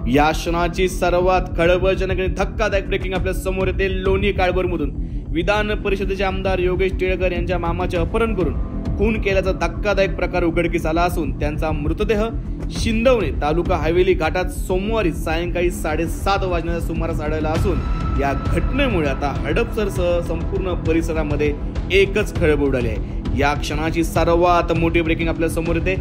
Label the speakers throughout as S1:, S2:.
S1: या क्षणाची सर्वात खळबळजनक आणि धक्कादायक ब्रेकिंग आपल्या समोर येते। लोणी काळभोरमधून विधान परिषदेचे आमदार योगेश टिळेकर यांच्या मामाचे अपहरण करून खून केल्याचा धक्कादायक प्रकार उघडकीस आला असून त्यांचा मृतदेह शिंदवणे तालुका हवेली घाटात सोमवारी सायंकाळी 7:30 वाजण्याच्या सुमारास आढळला असून या घटनेमुळे आता हडपसरसह संपूर्ण परिसरामध्ये एकच खळबळ उडाली आहे। या क्षणाची सर्वात मोठी ब्रेकिंग आपल्या समोर येते।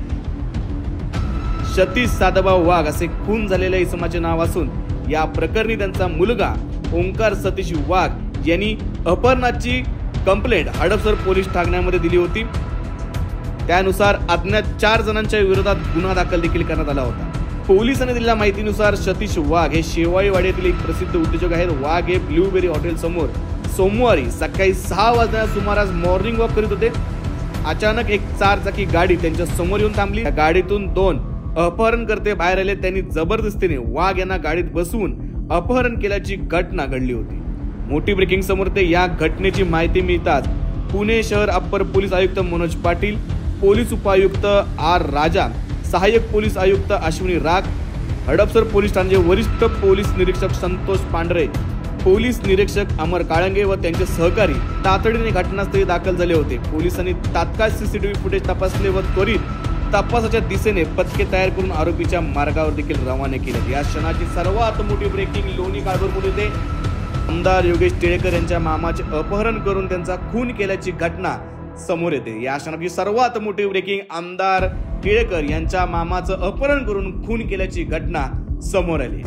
S1: सतीश साधभाऊ वाघ असे खून झालेल्या इसमाचे नाव असून या प्रकरणी त्यांचा मुलगा ओंकार सतीश वाघ यांनी अपहरणाची कंप्लेंट हडपसर पोलीस ठाण्यामध्ये दिली होती। त्यानुसार अज्ञात 4 जणांच्या विरोधात गुन्हा दाखल देखील करण्यात आला होता। पोलिसांनी दिलेल्या माहितीनुसार सतीश वाघ हे शेवाळीवाडीतील एक प्रसिद्ध उद्योजक आहेत। वाघ हे ब्लूबेरी हॉटेल समोर सोमवारी सकाळी 6 वाजण्याच्या सुमारास मॉर्निंग वॉक करीत होते। अचानक एक 4 चाकी गाडी त्यांच्या समोर येऊन थांबली। त्या गाडीतून 2 अपहरणकर्ते बाहेर आले। त्यांनी जबरदस्तीने वाघ यांना गाडीत बसवून अपहरण केल्याची घटना घडली होती। मोठी ब्रेकिंग समोर येते। या घटनेची माहिती मिळताच पुणे शहर अप्पर पोलीस आयुक्त मनोज पाटील, पोलीस उपायुक्त आर राजा, सहाय्यक पोलीस आयुक्त अश्विनी राग, हडपसर पोलीस ठाण्याचे वरिष्ठ पोलीस निरीक्षक संतोष पांढरे, पोलीस निरीक्षक अमर काळंगे व त्यांचे सहकारी तातडीने घटनास्थळी दाखल झाले होते। पोलिसांनी तात्काळ सीसीटीव्ही फुटेज तपासले व त्वरित तपासाच्या दिशेने पथके तयार करून आरोपीच्या मार्गावर देखील रवाना केले। या क्षणाची सर्वात मोठी ब्रेकिंग लोणी काळभोरमध्ये येते। आमदार योगेश टिळेकर यांच्या मामाचे अपहरण करून त्यांचा खून केल्याची घटना समोर येते। या क्षणाची सर्वात मोठी ब्रेकिंग आमदार टिळेकर यांच्या मामाचं अपहरण करून खून केल्याची घटना समोर आली।